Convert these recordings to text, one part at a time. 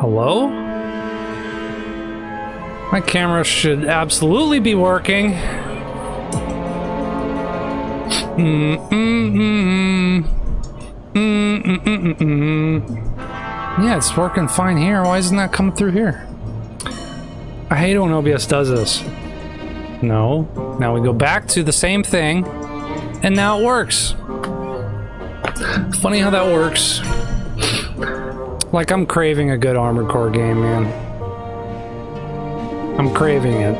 Hello? My camera should absolutely be working. Yeah, it's working fine here. Why isn't that coming through here? I hate it when OBS does this. No. Now we go back to the same thing, and now it works. Funny how that works. Like, I'm craving a good Armored Core game, man. I'm craving it.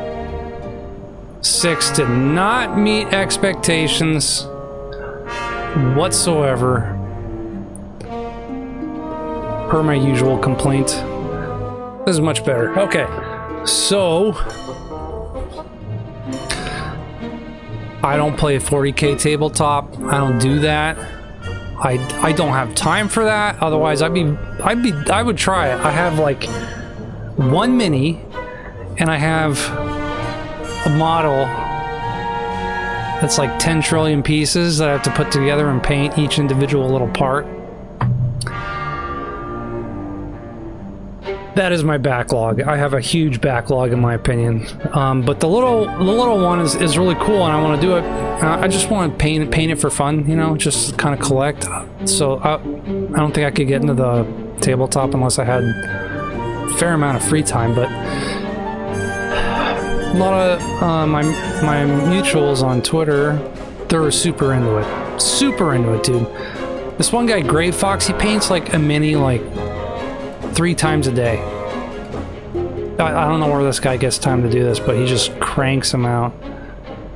6 did not meet expectations whatsoever. Per my usual complaint. This is much better. Okay, so I don't play 40K tabletop. I don't do that. I don't have time for that. Otherwise, I would try it. I have like one mini, and I have a model that's like 10 trillion pieces that I have to put together and paint each individual little part. That is my backlog. I have a huge backlog in my opinion. But the little one is really cool, and I want to do it. I just want to paint it for fun, you know, just kind of collect. So I don't think I could get into the tabletop unless I had a fair amount of free time. But a lot of my mutuals on Twitter, they were super into it. Super into it, dude. This one guy, Gray Fox, he paints like a mini like 3 times a day. I don't know where this guy gets time to do this, but he just cranks them out.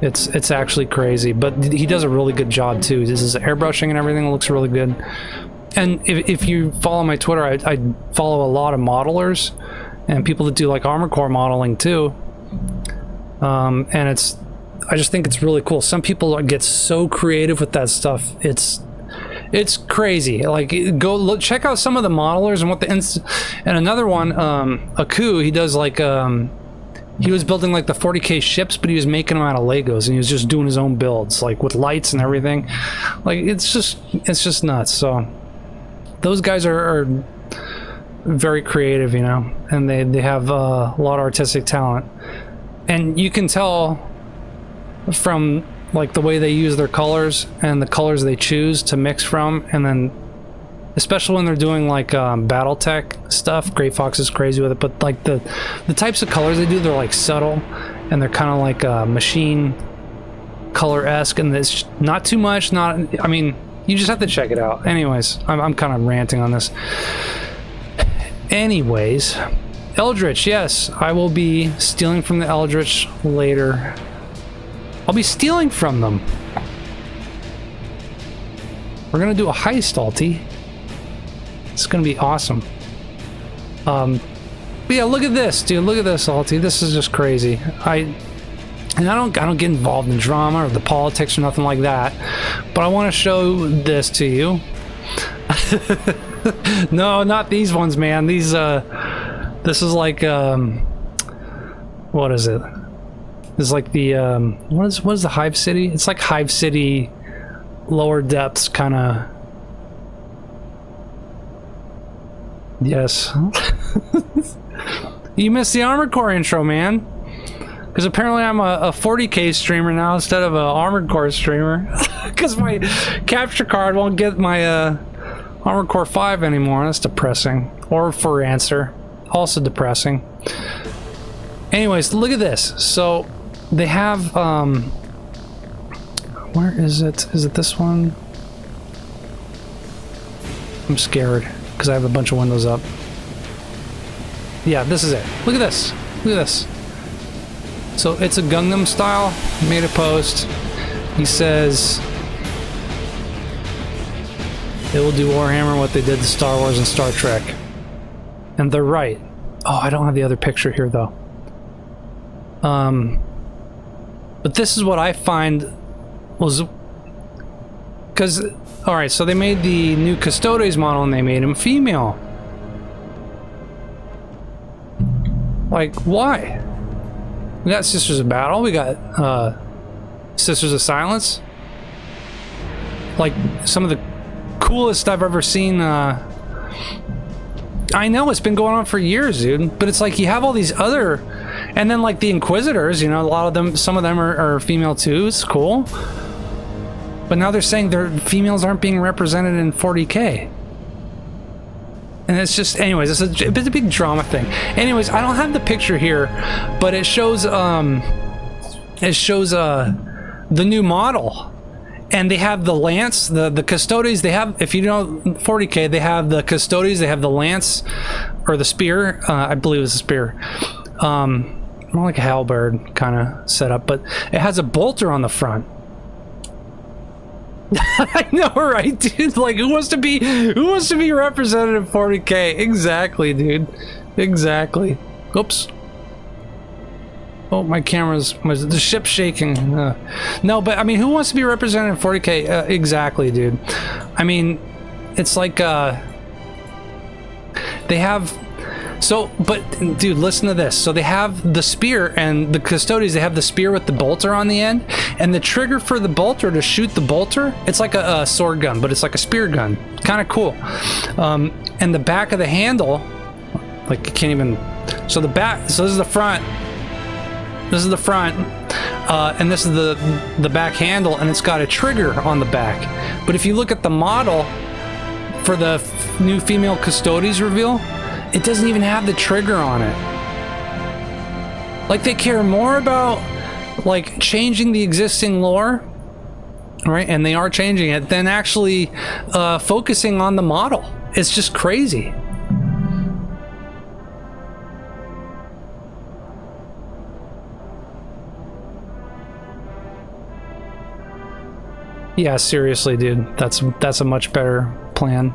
It's actually crazy, but he does a really good job too. This is airbrushing and everything looks really good. And if you follow my Twitter, I follow a lot of modelers and people that do like Armored Core modeling too. And I just think it's really cool. Some people get so creative with that stuff. It's crazy. Like, go look, check out some of the modelers and what the and another one, Aku, he does like he was building like the 40K ships, but he was making them out of Legos, and he was just doing his own builds, like with lights and everything. Like, it's just nuts. So those guys are very creative, you know, and they have a lot of artistic talent, and you can tell from like the way they use their colors and the colors they choose to mix from. And then especially when they're doing like BattleTech stuff, Gray Fox is crazy with it, but like the types of colors they do, they're like subtle and they're kind of like machine color-esque, and it's not too much. I mean, you just have to check it out. Anyways, I'm kind of ranting on this. Anyways, Eldritch, yes, I will be stealing from the Eldritch later. I'll be stealing from them. We're gonna do a heist, Alti. It's gonna be awesome. But yeah, look at this, dude. Look at this, Alti. This is just crazy. I don't get involved in drama or the politics or nothing like that. But I want to show this to you. No, not these ones, man. These this is like what is it? It's like the what is the Hive City? It's like Hive City, lower depths kind of. Yes. You missed the Armored Core intro, man. Because apparently I'm a 40K streamer now instead of an Armored Core streamer. Because my capture card won't get my Armored Core 5 anymore. That's depressing. Or for answer, also depressing. Anyways, look at this. So they have where is it? Is it this one? I'm scared because I have a bunch of windows up. Yeah, this is it. Look at this. Look at this. So it's a Gangnam style. Made a post. He says it will do Warhammer what they did to Star Wars and Star Trek. And they're right. Oh, I don't have the other picture here though. But this is what I find was, because, alright, so they made the new Custodes model and they made him female. Like, why? We got Sisters of Battle, we got Sisters of Silence. Like, some of the coolest I've ever seen I know, it's been going on for years, dude. But it's like you have all these other, and then like the Inquisitors, you know, a lot of them, some of them are female too. It's cool. But now they're saying their females aren't being represented in 40K. And it's just, anyways, it's a big drama thing. Anyways, I don't have the picture here, but it shows the new model. And they have the lance, the Custodes. They have, if you know 40K, they have the Custodes. They have the lance, or the spear. I believe it's a spear. More like a halberd kind of setup, but it has a bolter on the front. I know, right, dude? Like, who wants to be represented in 40K? Exactly, dude. Exactly. Oops. Oh, my camera's, the ship's shaking. No, but I mean, who wants to be represented in 40K? Exactly, dude. I mean, it's like, they have, so, but dude, listen to this. So they have the spear, and the Custodes, they have the spear with the bolter on the end, and the trigger for the bolter to shoot the bolter, it's like a sword gun, but it's like a spear gun. Kind of cool. And the back of the handle, like, you can't even, so the back, so this is the front. This is the front, and this is the back handle, and it's got a trigger on the back. But if you look at the model for the new female Custodes reveal, it doesn't even have the trigger on it. Like, they care more about, like, changing the existing lore, right? And they are changing it, than actually focusing on the model. It's just crazy. Yeah, seriously, dude. That's a much better plan.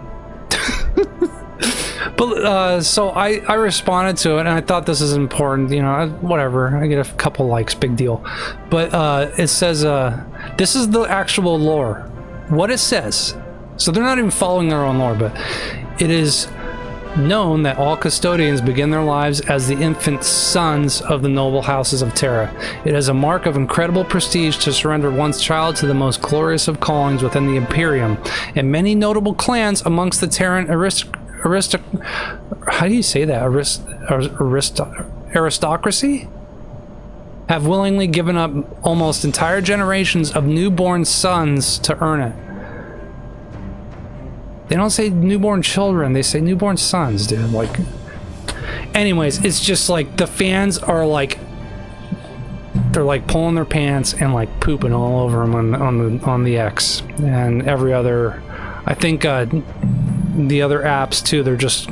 But so I responded to it, and I thought this is important. You know, whatever. I get a couple likes, big deal. But it says this is the actual lore. What it says. So they're not even following their own lore, but it is known that all custodians begin their lives as the infant sons of the noble houses of Terra. It is a mark of incredible prestige to surrender one's child to the most glorious of callings within the Imperium, and many notable clans amongst the Terran how do you say that? Aristocracy? Have willingly given up almost entire generations of newborn sons to earn it. They don't say newborn children, they say newborn sons, dude. Like, anyways, it's just like the fans are like, they're like pulling their pants and like pooping all over them on the X and every other. I think the other apps too. They're just,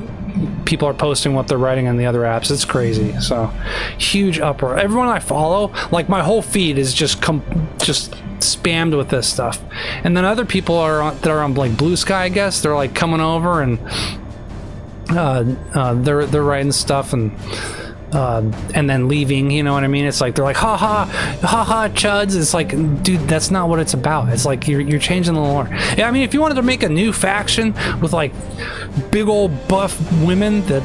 people are posting what they're writing on the other apps. It's crazy. So huge uproar. Everyone I follow, like my whole feed is just spammed with this stuff. And then other people that are on like Blue Sky, I guess, they're like coming over and they're writing stuff and then leaving, you know what I mean? It's like they're like ha ha chuds. It's like, dude, that's not what it's about. It's like you're changing the lore. Yeah, I mean, if you wanted to make a new faction with like big old buff women that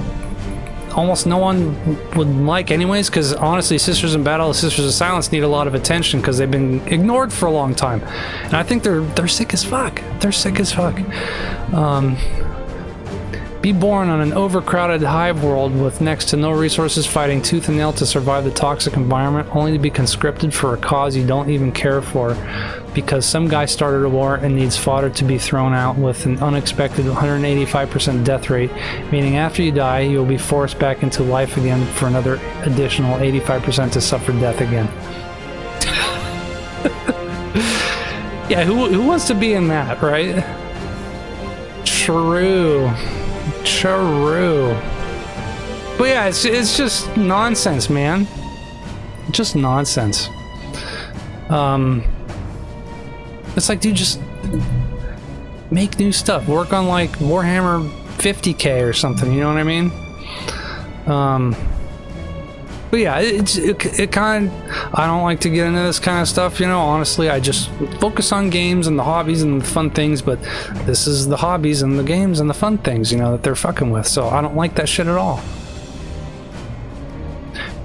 almost no one would like anyways, because honestly, Sisters in Battle, Sisters of Silence need a lot of attention because they've been ignored for a long time, and I think they're sick as fuck. They're sick as fuck. Be born on an overcrowded hive world with next to no resources, fighting tooth and nail to survive the toxic environment, only to be conscripted for a cause you don't even care for because some guy started a war and needs fodder to be thrown out with an unexpected 185% death rate, meaning after you die, you will be forced back into life again for another additional 85% to suffer death again. Yeah, who wants to be in that, right? True. But yeah, it's just nonsense, man. Just nonsense. It's like, dude, just make new stuff. Work on like Warhammer 50K or something. You know what I mean? But yeah, it kind of, I don't like to get into this kind of stuff, you know. Honestly, I just focus on games and the hobbies and the fun things, but this is the hobbies and the games and the fun things, you know, that they're fucking with, so I don't like that shit at all.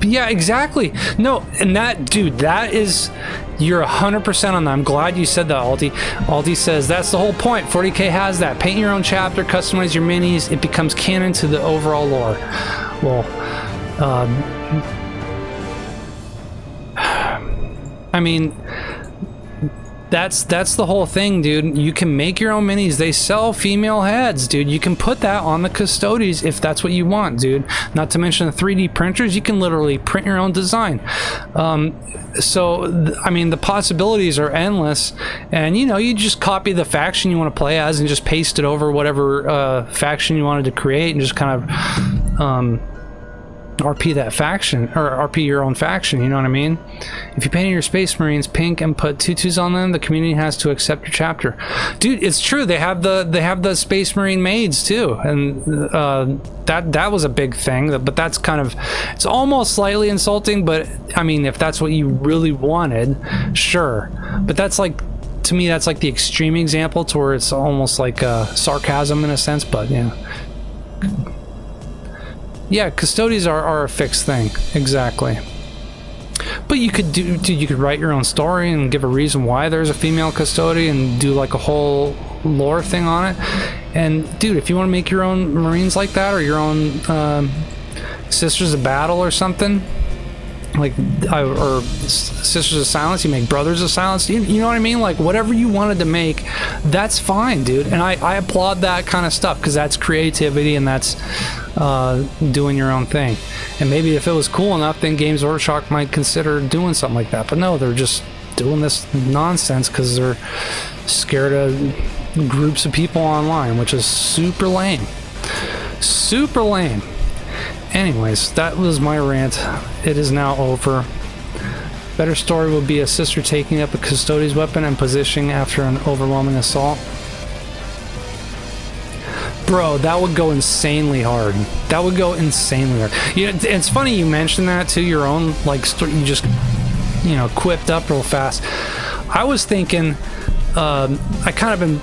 Yeah, exactly. No, and that, dude, that is, you're 100% on that. I'm glad you said that, Alti. Alti says that's the whole point. 40K has that. Paint your own chapter, customize your minis. It becomes canon to the overall lore. Well, I mean, that's the whole thing, dude. You can make your own minis. They sell female heads, dude. You can put that on the Custodes if that's what you want, dude. Not to mention the 3D printers. You can literally print your own design. So I mean, the possibilities are endless, and you know, you just copy the faction you want to play as and just paste it over whatever faction you wanted to create, and just kind of RP that faction, or RP your own faction, you know what I mean? If you painted your Space Marines pink and put tutus on them, the community has to accept your chapter. Dude, it's true. They have the Space Marine maids too, and that was a big thing. But that's kind of, it's almost slightly insulting. But I mean, if that's what you really wanted, sure. But that's like, to me, that's like the extreme example to where it's almost like sarcasm in a sense. But yeah. Yeah, Custodes are a fixed thing, exactly. But you could you could write your own story and give a reason why there's a female Custode and do like a whole lore thing on it. And dude, if you want to make your own Marines like that, or your own Sisters of Battle or something, like or Sisters of Silence, you make Brothers of Silence, you know what I mean? Like whatever you wanted to make, that's fine, dude. And I applaud that kind of stuff, because that's creativity and that's doing your own thing. And maybe if it was cool enough, then Games Workshop might consider doing something like that. But no, they're just doing this nonsense because they're scared of groups of people online, which is super lame. Super lame. Anyways, that was my rant. It is now over. Better story would be a sister taking up a Custodes weapon and positioning after an overwhelming assault. Bro, that would go insanely hard. That would go insanely hard. You know, it's funny you mentioned that too. Your own, like, you just, you know, quipped up real fast. I was thinking, I kind of been,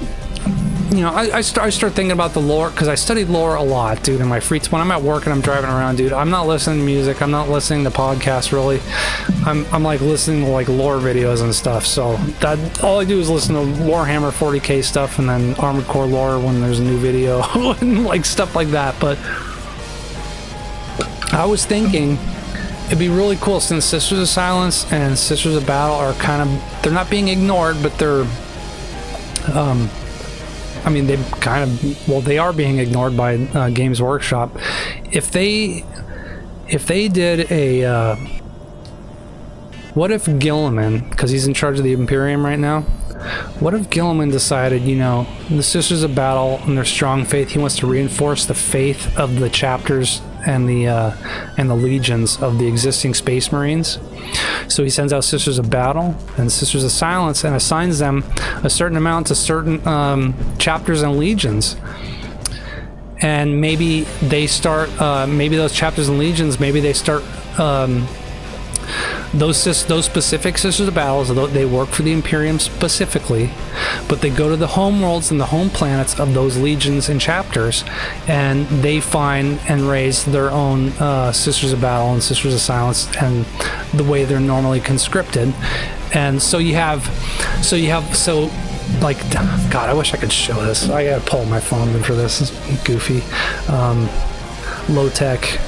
you know, I start thinking about the lore, because I studied lore a lot, dude, in my free time. When I'm at work and I'm driving around, dude, I'm not listening to music. I'm not listening to podcasts, really. I'm like listening to like lore videos and stuff. So that all I do is listen to Warhammer 40K stuff, and then Armored Core lore when there's a new video and like stuff like that. But I was thinking it'd be really cool, since Sisters of Silence and Sisters of Battle are kind of, they're not being ignored, but they're I mean, they kind of, well, they are being ignored by Games Workshop. If they did a, what if Gilliman, because he's in charge of the Imperium right now, what if Gilliman decided, you know, the Sisters of Battle and their strong faith, he wants to reinforce the faith of the chapters and the legions of the existing Space Marines. So he sends out Sisters of Battle and Sisters of Silence and assigns them a certain amount to certain chapters and legions. And maybe they start, maybe those chapters and legions, maybe they start those specific Sisters of Battles. They work for the Imperium specifically, but they go to the home worlds and the home planets of those legions and chapters, and they find and raise their own Sisters of Battle and Sisters of Silence, and the way they're normally conscripted. And so you have like, God, I wish I could show this. I gotta pull my phone for this. It's goofy. Low tech.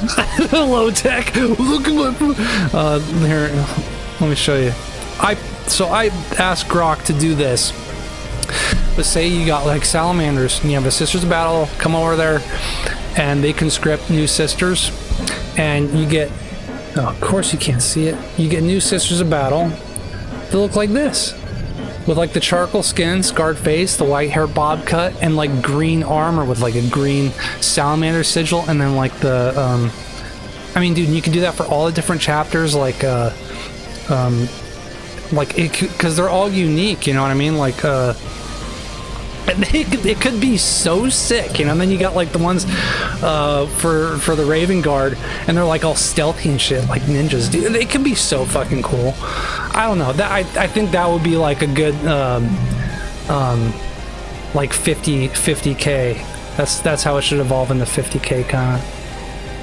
Low tech. Look at my here, let me show you. I asked Grok to do this. But say you got like salamanders and you have a Sisters of Battle come over there and they conscript new sisters, and you get, oh, of course you can't see it, you get new Sisters of Battle. They look like this, with like the charcoal skin, scarred face, the white hair bob cut, and like green armor with like a green salamander sigil, and then like the I mean, dude, you can do that for all the different chapters, like it, because they're all unique, you know what I mean? Like it could be so sick, you know. And then you got like the ones for the Raven Guard, and they're like all stealthy and shit, like ninjas, dude. They could be so fucking cool. I don't know, that I think that would be like a good like 50k. That's how it should evolve into 50k kind of.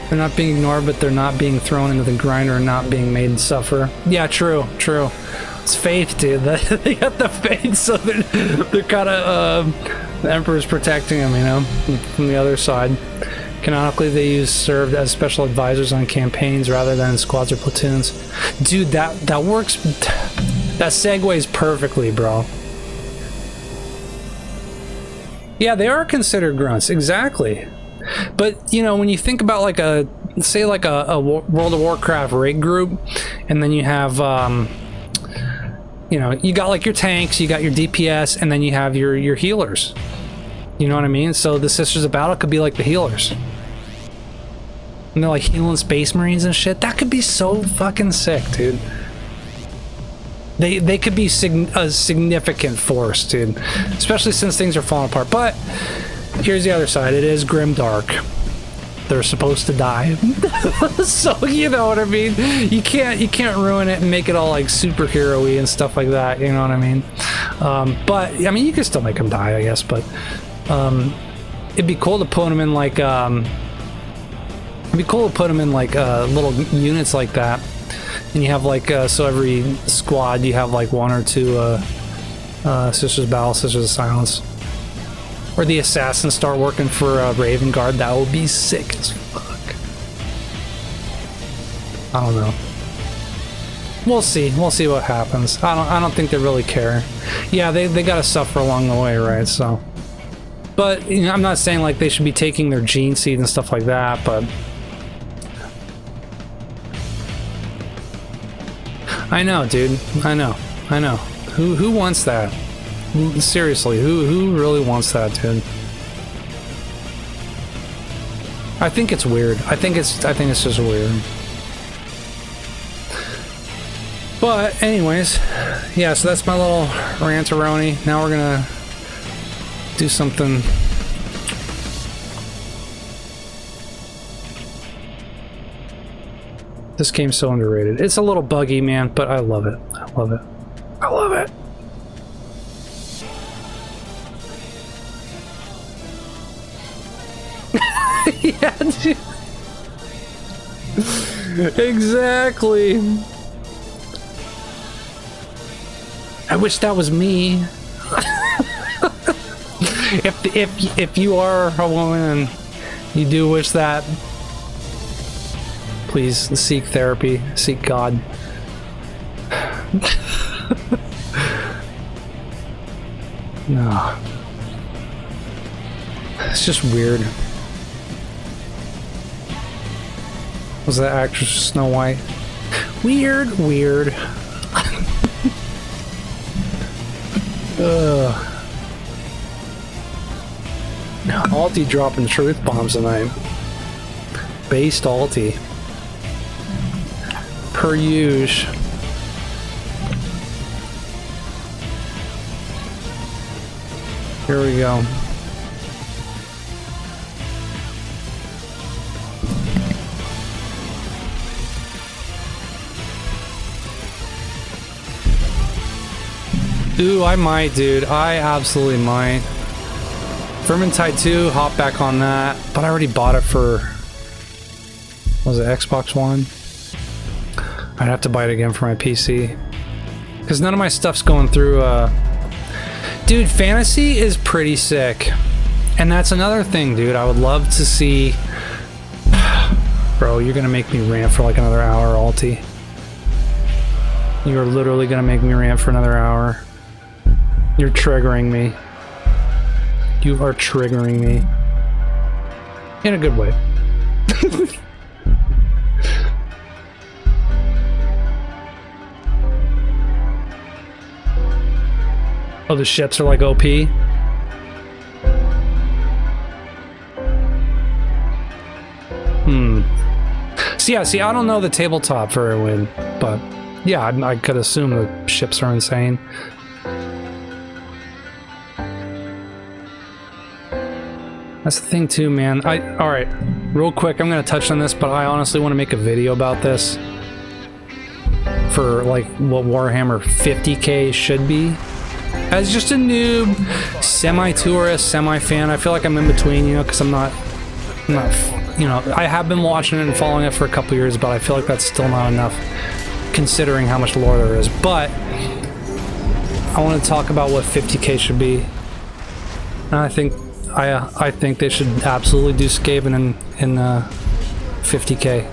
They're not being ignored, but they're not being thrown into the grinder and not being made to suffer. Yeah, true. It's faith, dude. They got the faith, so they're kind of the Emperor's protecting them, you know, from the other side. Canonically, they served as special advisors on campaigns rather than in squads or platoons. Dude, that works. That segues perfectly, bro. Yeah, they are considered grunts, exactly. But you know, when you think about like a World of Warcraft raid group, and then you have you know, you got like your tanks, you got your DPS, and then you have your healers. You know what I mean? So the Sisters of Battle could be like the healers. And they're like healing Space Marines and shit. That could be so fucking sick, dude. They could be a significant force, dude. Especially since things are falling apart. But here's the other side. It is grimdark. They're supposed to die. So you know what I mean? You can't ruin it and make it all like superhero-y and stuff like that, you know what I mean? But I mean, you can still make them die, I guess, but it'd be cool to put them in like little units like that. And you have like so every squad you have like one or two Sisters of Battle, Sisters of Silence. Or the assassins start working for Raven Guard. That would be sick as fuck. I don't know. We'll see. We'll see what happens. I don't think they really care. Yeah, they gotta suffer along the way, right? So, but you know, I'm not saying like they should be taking their gene seed and stuff like that, but I know, dude. I know. Who wants that? Seriously, who really wants that, dude? I think it's weird. I think it's just weird. But anyways, yeah, so that's my little rant-a-roni. Now we're gonna do something. This game's so underrated. It's a little buggy, man, but I love it. I love it. I love it. Yeah, dude. Exactly. I wish that was me. if you are a woman and you do wish that, please seek therapy, seek God. No. It's just weird. Was that actress Snow White? Weird. Ugh. Alti dropping truth bombs tonight. Based Alti. Per usual. Here we go. Ooh, I might, dude. I absolutely might. Vermintide 2, hop back on that. But I already bought it for... Was it Xbox One? I'd have to buy it again for my PC. Because none of my stuff's going through... Dude, fantasy is pretty sick. And that's another thing, dude. I would love to see... Bro, you're gonna make me rant for like another hour, Alti. You're literally gonna make me rant for another hour. You're triggering me. You are triggering me. In a good way. Oh, the ships are like OP? See, I don't know the tabletop very well, but yeah, I could assume the ships are insane. That's the thing too, man. Alright, real quick, I'm gonna touch on this, but I honestly want to make a video about this. For like what Warhammer 50k should be. As just a noob, semi-tourist, semi-fan. I feel like I'm in between, you know, because I'm not you know, I have been watching it and following it for a couple years, but I feel like that's still not enough considering how much lore there is. But I want to talk about what 50k should be. And I think they should absolutely do Skaven in 50k.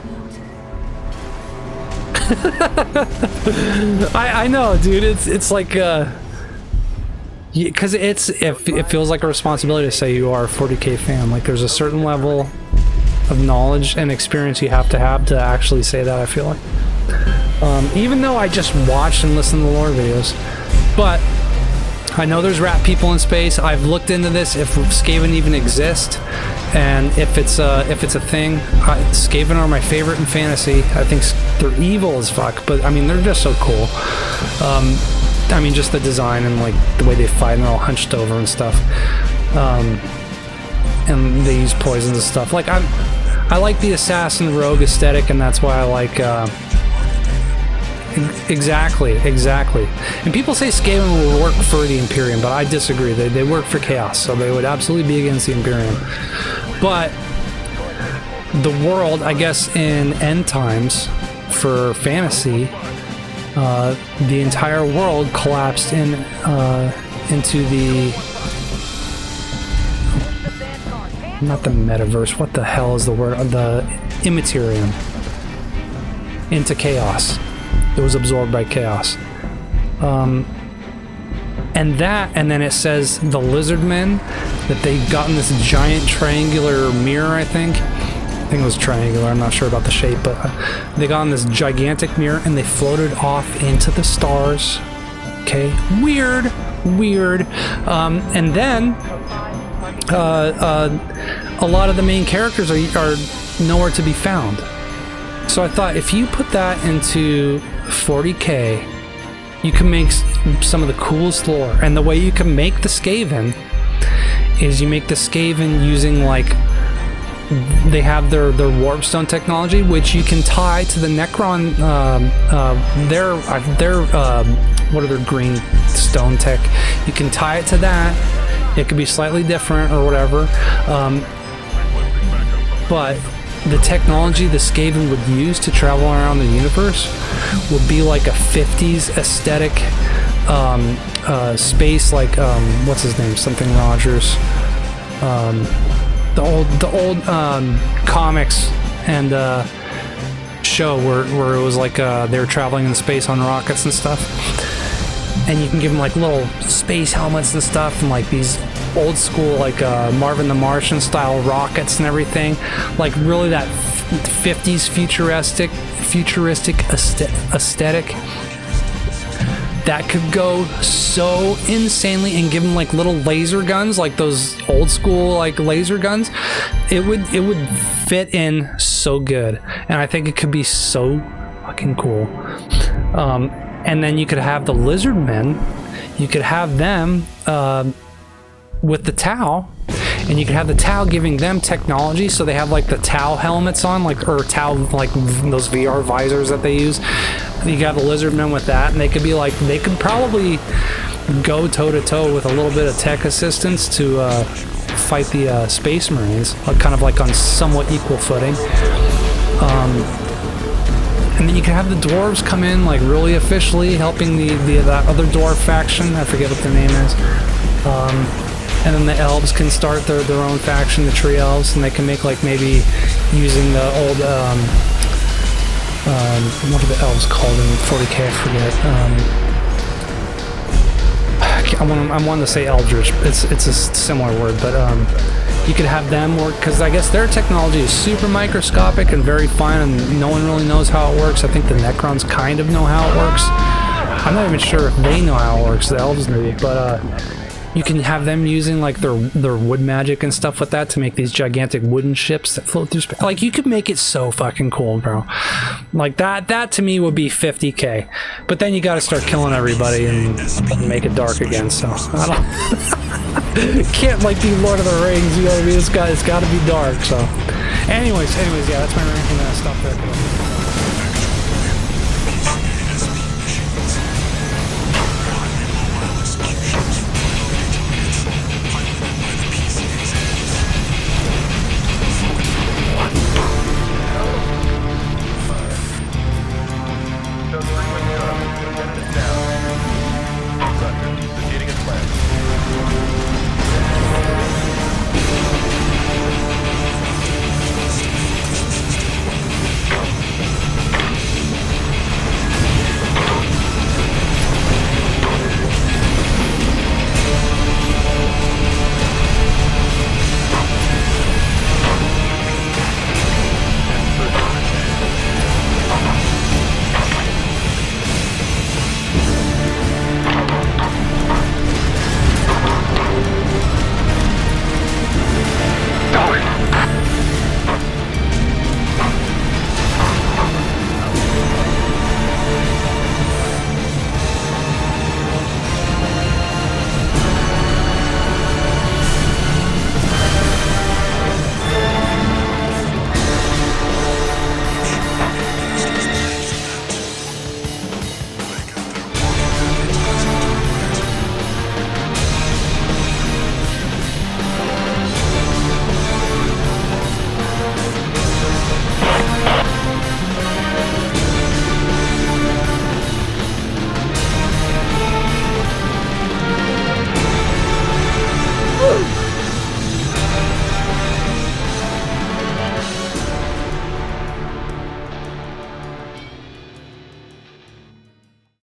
I know, dude. It's like because it feels like a responsibility to say you are a 40k fan. Like there's a certain level of knowledge and experience you have to actually say that. I feel like, even though I just watched and listened to lore videos, but I know there's rat people in space. I've looked into this, if Skaven even exist, and if it's a thing. Skaven are my favorite in fantasy. I think they're evil as fuck, but I mean they're just so cool. I mean just the design and like the way they fight, and they're all hunched over and stuff. And they use poisons and stuff. Like I like the assassin rogue aesthetic, and that's why I like. Exactly. And people say Skaven will work for the Imperium, but I disagree. They work for Chaos, so they would absolutely be against the Imperium. But the world, I guess, in end times for fantasy, the entire world collapsed into the not the metaverse. What the hell is the word? The immaterium. Into chaos. It was absorbed by chaos. And then it says the lizard men, that they got in this giant triangular mirror, I think it was triangular, I'm not sure about the shape, but they got in this gigantic mirror and they floated off into the stars. Okay, weird. And then a lot of the main characters are nowhere to be found. So I thought, if you put that into 40k, you can make some of the coolest lore. And the way you can make the Skaven is you make the Skaven using, like, they have their warpstone technology, which you can tie to the Necron, their what are their green stone tech. You can tie it to that. It could be slightly different or whatever, but the technology the Skaven would use to travel around the universe would be like a 50s aesthetic space, like what's his name? Something Rogers. The old comics and show where it was like they were traveling in space on rockets and stuff. And you can give them like little space helmets and stuff, and like these old school, like Marvin the Martian style rockets and everything, like really that 50s futuristic aesthetic that could go so insanely, and give them like little laser guns, like those old school like laser guns. It would fit in so good, and I think it could be so fucking cool. And then you could have the lizard men, you could have them with the Tau, and you could have the Tau giving them technology, so they have like the Tau helmets on, like, or Tau, like those VR visors that they use. You got the lizard men with that, and they could be like, they could probably go toe to toe with a little bit of tech assistance to fight the Space Marines, kind of like on somewhat equal footing. And then you can have the dwarves come in, like really officially helping that other dwarf faction. I forget what their name is. And then the elves can start their own faction, the tree elves, and they can make like maybe using the old what are the elves called in 40k? I forget. I wanted to say eldritch. It's a similar word, but you could have them work, because I guess their technology is super microscopic and very fine, and no one really knows how it works. I think the Necrons kind of know how it works. I'm not even sure if they know how it works, the elves maybe, but you can have them using like their wood magic and stuff with that to make these gigantic wooden ships that float through space. Like, you could make it so fucking cool, bro. Like that to me would be 50k. But then you got to start killing everybody and make it dark again. So I don't can't like be Lord of the Rings. You know what I mean? It's got to be dark. So, anyways, yeah, that's my ranking. Stop there.